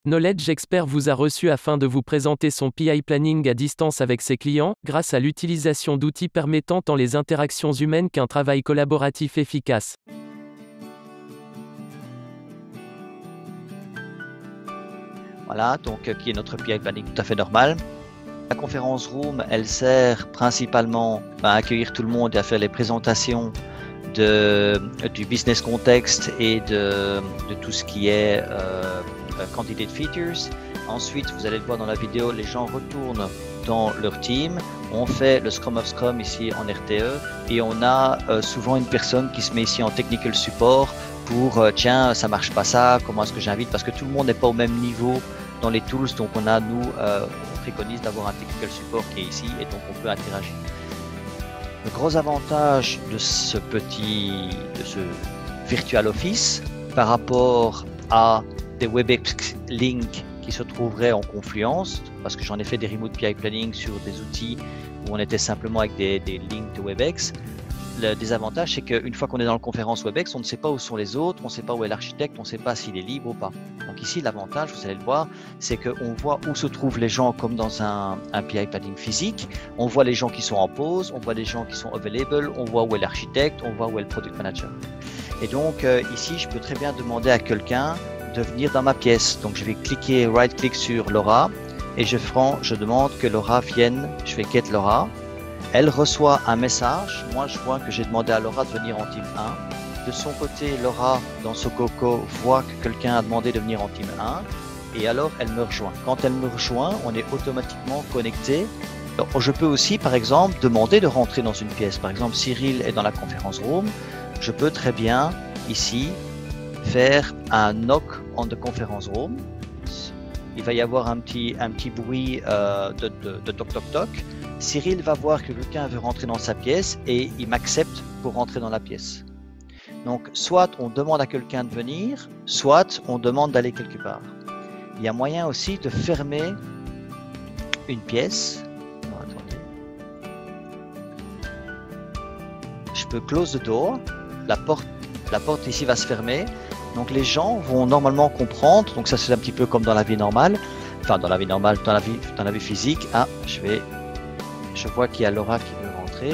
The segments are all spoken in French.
Knowledge Expert vous a reçu afin de vous présenter son PI Planning à distance avec ses clients, grâce à l'utilisation d'outils permettant tant les interactions humaines qu'un travail collaboratif efficace. Voilà, donc qui est notre PI Planning tout à fait normal. La conférence room, elle sert principalement à accueillir tout le monde et à faire les présentations du business context et de tout ce qui est candidate features. Ensuite, vous allez le voir dans la vidéo, les gens retournent dans leur team. On fait le Scrum of Scrum ici en RTE et on a souvent une personne qui se met ici en technical support pour tiens, ça marche pas ça, comment est-ce que j'invite, parce que tout le monde n'est pas au même niveau dans les tools, donc on a on préconise d'avoir un technical support qui est ici et donc on peut interagir. Le gros avantage de ce Virtual Office par rapport à des WebEx Link qui se trouveraient en Confluence, parce que j'en ai fait des remote PI Planning sur des outils où on était simplement avec des links de WebEx. Le désavantage, c'est qu'une fois qu'on est dans la conférence WebEx, on ne sait pas où sont les autres, on ne sait pas où est l'architecte, on ne sait pas s'il est libre ou pas. Donc ici, l'avantage, vous allez le voir, c'est qu'on voit où se trouvent les gens comme dans un PI Planning physique. On voit les gens qui sont en pause, on voit les gens qui sont available, on voit où est l'architecte, on voit où est le product manager. Et donc ici, je peux très bien demander à quelqu'un de venir dans ma pièce. Donc je vais cliquer right-click sur Laura et je demande que Laura vienne, je fais get Laura. Elle reçoit un message, moi je vois que j'ai demandé à Laura de venir en team 1. De son côté, Laura, dans Sococo, voit que quelqu'un a demandé de venir en team 1 et alors elle me rejoint. Quand elle me rejoint, on est automatiquement connecté. Alors, je peux aussi, par exemple, demander de rentrer dans une pièce. Par exemple, Cyril est dans la conférence room, je peux très bien, ici, faire un knock on the conference room. Il va y avoir un petit bruit de toc toc toc. Cyril va voir que quelqu'un veut rentrer dans sa pièce et il m'accepte pour rentrer dans la pièce. Donc, soit on demande à quelqu'un de venir, soit on demande d'aller quelque part. Il y a moyen aussi de fermer une pièce. Non, attendez. Je peux close the door. La porte ici va se fermer. Donc, les gens vont normalement comprendre. Donc, ça c'est un petit peu comme dans la vie normale. Enfin, dans la vie normale, dans la vie physique. Ah, je vois qu'il y a Laura qui veut rentrer.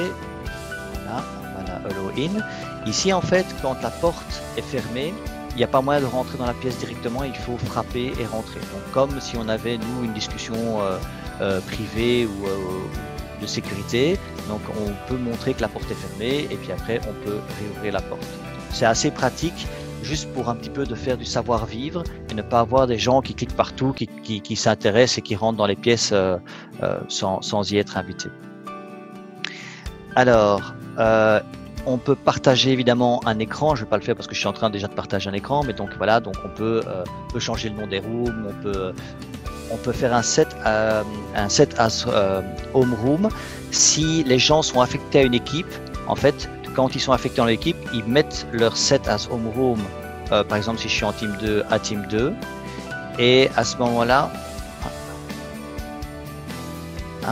Voilà, hello in. Ici, en fait, quand la porte est fermée, il n'y a pas moyen de rentrer dans la pièce directement, il faut frapper et rentrer. Donc, comme si on avait, nous, une discussion privée ou de sécurité. Donc, on peut montrer que la porte est fermée et puis après, on peut réouvrir la porte. C'est assez pratique, juste pour un petit peu de faire du savoir-vivre et ne pas avoir des gens qui cliquent partout, qui s'intéressent et qui rentrent dans les pièces sans y être invités. Alors, on peut partager évidemment un écran. Je ne vais pas le faire parce que je suis en train déjà de partager un écran, mais donc voilà, donc on peut changer le nom des rooms, on peut faire un set as home room. Si les gens sont affectés à une équipe, en fait, quand ils sont affectés dans l'équipe, ils mettent leur set as home room, par exemple si je suis en team 2 à team 2, et à ce moment-là,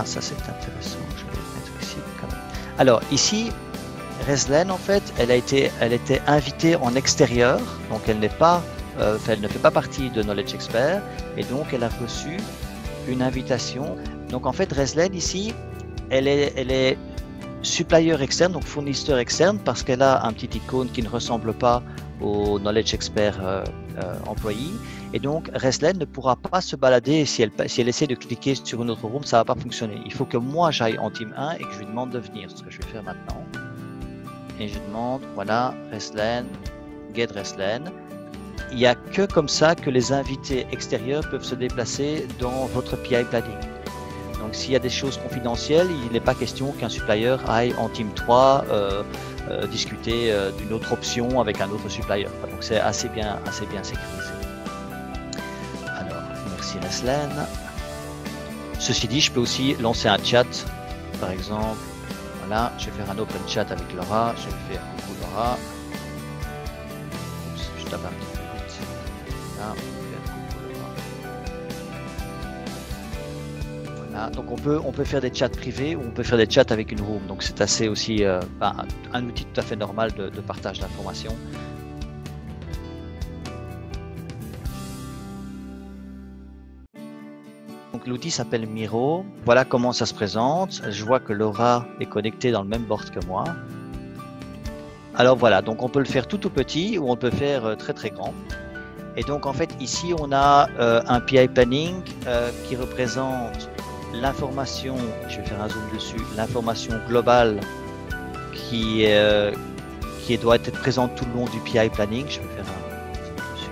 ça c'est intéressant, je vais le mettre ici quand même. Alors ici, Reslen en fait, elle était invitée en extérieur, donc elle ne fait pas partie de Knowledge Expert, et donc elle a reçu une invitation. Donc en fait, Reslen ici, elle est supplier externe, donc fournisseur externe, parce qu'elle a un petit icône qui ne ressemble pas au Knowledge Expert employee. Et donc, Reslen ne pourra pas se balader si elle essaie de cliquer sur une autre room, ça ne va pas fonctionner. Il faut que moi j'aille en team 1 et que je lui demande de venir, ce que je vais faire maintenant. Et je demande, voilà, Reslen, get Reslen. Il n'y a que comme ça que les invités extérieurs peuvent se déplacer dans votre PI Planning. Donc s'il y a des choses confidentielles, il n'est pas question qu'un supplier aille en team 3 discuter d'une autre option avec un autre supplier. Donc c'est assez bien sécurisé. Alors, merci Reslen. Ceci dit, je peux aussi lancer un chat, par exemple. Voilà, je vais faire un open chat avec Laura. Je vais faire coucou Laura. Oups, je tape un petit peu vite. Voilà, Voilà, donc on peut faire des chats privés ou on peut faire des chats avec une room. Donc c'est assez aussi un outil tout à fait normal de partage d'informations. Donc l'outil s'appelle Miro. Voilà comment ça se présente. Je vois que Laura est connectée dans le même board que moi. Alors voilà, donc on peut le faire tout petit ou on peut faire très très grand. Et donc en fait ici on a un PI planning qui représente l'information, je vais faire un zoom dessus, l'information globale qui doit être présente tout le long du PI planning. Je vais faire un zoom dessus.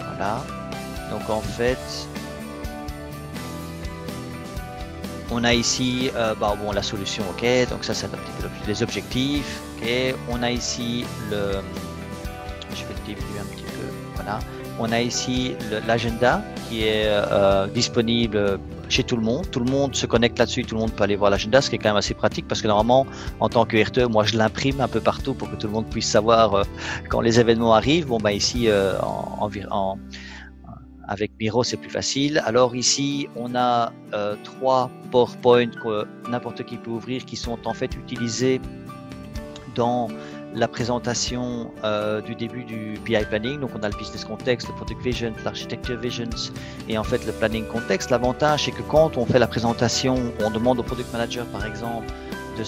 Voilà. Donc en fait, on a ici bon, la solution, ok, donc ça c'est un petit peu les objectifs, ok, on a ici je vais le diminuer un petit peu, voilà, on a ici l'agenda qui est disponible chez tout le monde se connecte là-dessus, tout le monde peut aller voir l'agenda, ce qui est quand même assez pratique parce que normalement en tant que RTE, moi je l'imprime un peu partout pour que tout le monde puisse savoir quand les événements arrivent. Bon bah ici avec Miro, c'est plus facile. Alors ici, on a 3 PowerPoint que n'importe qui peut ouvrir qui sont en fait utilisés dans la présentation du début du PI Planning. Donc on a le Business Context, le Product Vision, l'Architecture Visions et en fait le Planning Context. L'avantage, c'est que quand on fait la présentation, on demande au Product Manager par exemple de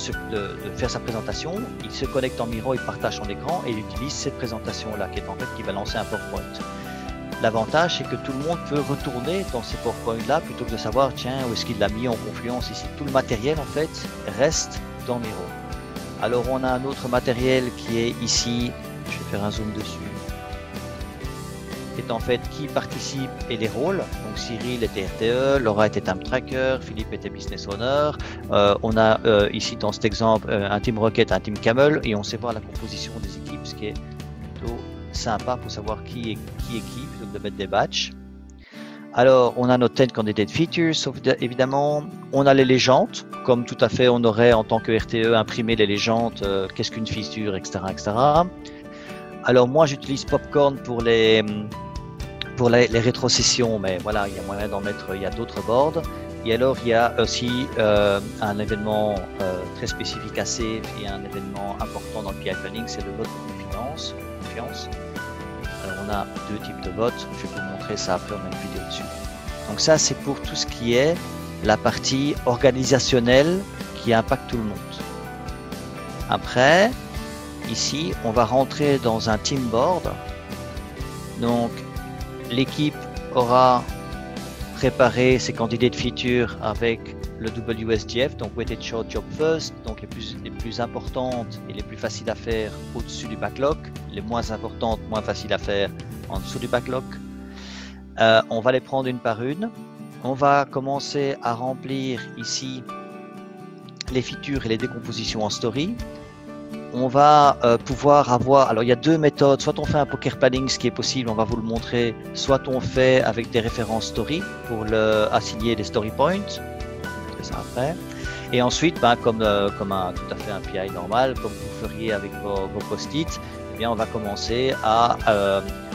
faire sa présentation, il se connecte en Miro, il partage son écran et il utilise cette présentation-là qui est en fait qui va lancer un PowerPoint. L'avantage, c'est que tout le monde peut retourner dans ces PowerPoint-là plutôt que de savoir, tiens, où est-ce qu'il l'a mis en Confluence ici. Tout le matériel, en fait, reste dans Miro. Alors, on a un autre matériel qui est ici. Je vais faire un zoom dessus. Qui est en fait qui participe et les rôles. Donc, Cyril était RTE, Laura était Time Tracker, Philippe était Business Owner. On a ici, dans cet exemple, un Team Rocket, un Team Camel. Et on sait voir la composition des équipes, ce qui est plutôt sympa pour savoir qui est qui, plutôt que de mettre des batchs. Alors, on a nos 10 candidate features, sauf évidemment, on a les légendes, comme tout à fait on aurait en tant que RTE imprimé les légendes, qu'est-ce qu'une feature, etc., etc. Alors, moi, j'utilise Popcorn pour les rétrocessions, mais voilà, il y a moyen d'en mettre, il y a d'autres boards. Et alors, il y a aussi un événement très spécifique à Save et un événement important dans le PI Planning, c'est le vote de confiance. Alors on a 2 types de votes, je vais vous montrer ça après, on a une vidéo dessus. Donc ça c'est pour tout ce qui est la partie organisationnelle qui impacte tout le monde. Après, ici on va rentrer dans un team board. Donc l'équipe aura préparé ses candidate features avec le WSGF, donc Weighted Short Job First, donc les plus importantes et les plus faciles à faire au-dessus du backlog, les moins importantes, moins faciles à faire en dessous du backlog. On va les prendre une par une. On va commencer à remplir ici les features et les décompositions en story. On va pouvoir avoir, alors il y a 2 méthodes, soit on fait un poker planning, ce qui est possible, on va vous le montrer, soit on fait avec des références story pour assigner des story points. Ça après. Et ensuite, comme tout à fait un PI normal, comme vous feriez avec vos post-it, eh bien, on va commencer à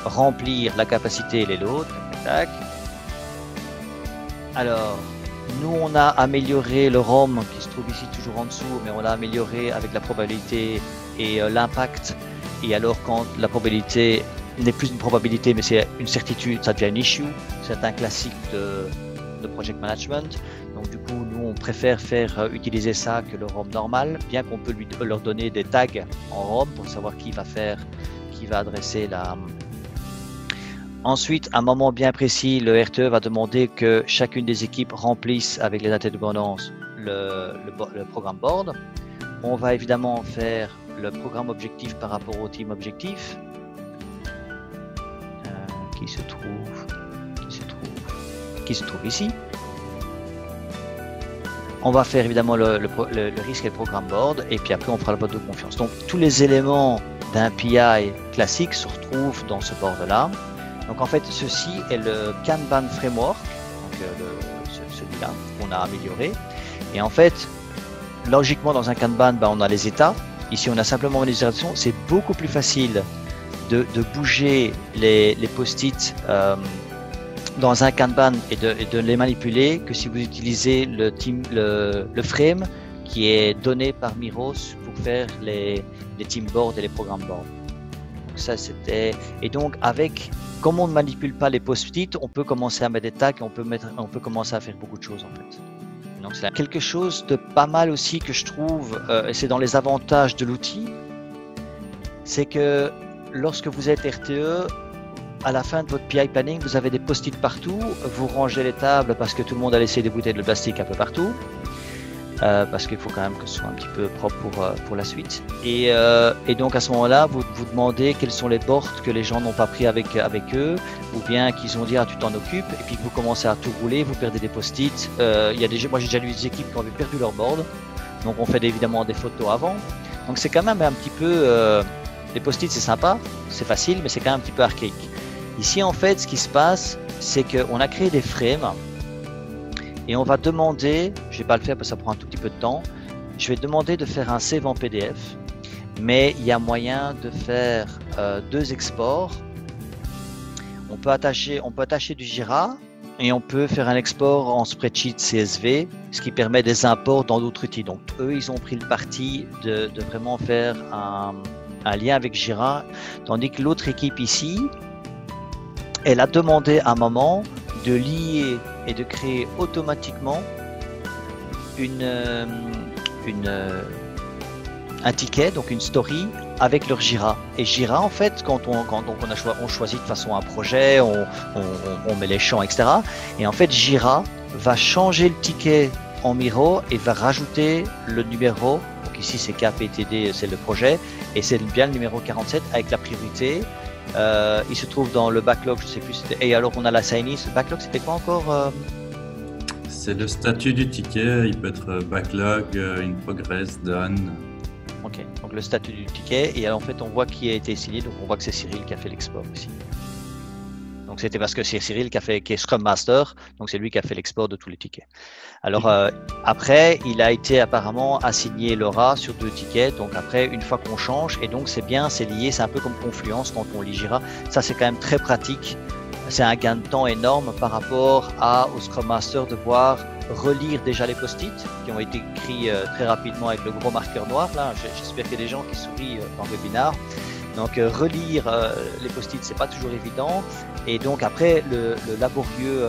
remplir la capacité et les loads. Tac, tac. Alors, nous, on a amélioré le ROM qui se trouve ici toujours en dessous, mais on l'a amélioré avec la probabilité et l'impact. Et alors, quand la probabilité n'est plus une probabilité, mais c'est une certitude, ça devient une issue. C'est un classique de project management. Donc du coup, nous, on préfère faire utiliser ça que le ROM normal, bien qu'on peut leur donner des tags en ROM pour savoir qui va adresser la... Ensuite, à un moment bien précis, le RTE va demander que chacune des équipes remplisse avec les dates de dépendance le programme board. On va évidemment faire le programme objectif par rapport au team objectif qui se trouve ici. On va faire évidemment le risque et le programme board et puis après on fera le vote de confiance. Donc tous les éléments d'un PI classique se retrouvent dans ce board là. Donc en fait ceci est le Kanban framework, donc celui-là qu'on a amélioré. Et en fait logiquement dans un Kanban on a les états. Ici on a simplement une illustration. C'est beaucoup plus facile de bouger les post-it dans un Kanban et de les manipuler que si vous utilisez le frame qui est donné par Miro pour faire les team boards et les programmes boards. ça c'était. Et donc comme on ne manipule pas les post-it, on peut commencer à mettre des tags, on peut commencer à faire beaucoup de choses en fait. Donc c'est quelque chose de pas mal aussi que je trouve, et c'est dans les avantages de l'outil, c'est que lorsque vous êtes RTE, à la fin de votre PI planning, vous avez des post-it partout, vous rangez les tables parce que tout le monde a laissé des bouteilles de plastique un peu partout. Parce qu'il faut quand même que ce soit un petit peu propre pour la suite. Et donc à ce moment-là, vous demandez quels sont les boards que les gens n'ont pas pris avec eux, ou bien qu'ils ont dit ah tu t'en occupes, et puis que vous commencez à tout rouler, vous perdez des post-it. Moi j'ai déjà vu des équipes qui ont perdu leur board, donc on fait évidemment des photos avant. Donc c'est quand même un petit peu, les post-it c'est sympa, c'est facile, mais c'est quand même un petit peu archaïque. Ici en fait ce qui se passe, c'est qu'on a créé des frames. Et on va demander, je ne vais pas le faire parce que ça prend un tout petit peu de temps, je vais demander de faire un save en PDF, mais il y a moyen de faire 2 exports. On peut attacher du Jira et on peut faire un export en spreadsheet CSV, ce qui permet des imports dans d'autres outils. Donc eux, ils ont pris le parti de vraiment faire un lien avec Jira, tandis que l'autre équipe ici, elle a demandé à un moment de lier et de créer automatiquement un ticket, donc une story avec leur Jira. Et Jira, en fait, quand on choisit de façon un projet, on met les champs, etc. Et en fait, Jira va changer le ticket en Miro et va rajouter le numéro. Donc ici, c'est KPTD, c'est le projet, et c'est bien le numéro 47 avec la priorité. Il se trouve dans le backlog, je sais plus. Et alors on a la sign-in. Ce backlog, c'était quoi encore C'est le statut du ticket. Il peut être backlog, in progress, done. Ok, donc le statut du ticket. Et alors, en fait, on voit qui a été signé. Donc on voit que c'est Cyril qui a fait l'export ici. Donc c'était parce que c'est Cyril qui est Scrum Master. Donc c'est lui qui a fait l'export de tous les tickets. Alors après, il a été apparemment assigné Laura sur 2 tickets. Donc après, une fois qu'on change, et donc c'est bien, c'est lié, c'est un peu comme Confluence quand on lit Jira. Ça c'est quand même très pratique. C'est un gain de temps énorme par rapport au Scrum Master devoir relire déjà les post-it qui ont été écrits très rapidement avec le gros marqueur noir. Là, j'espère qu'il y a des gens qui sourient dans le webinaire. Donc relire les post-it, c'est pas toujours évident. Et donc après le laborieux,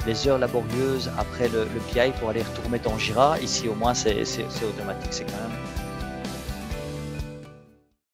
les heures laborieuses après le PI pour aller tout remettre en Jira, ici au moins c'est automatique, c'est quand même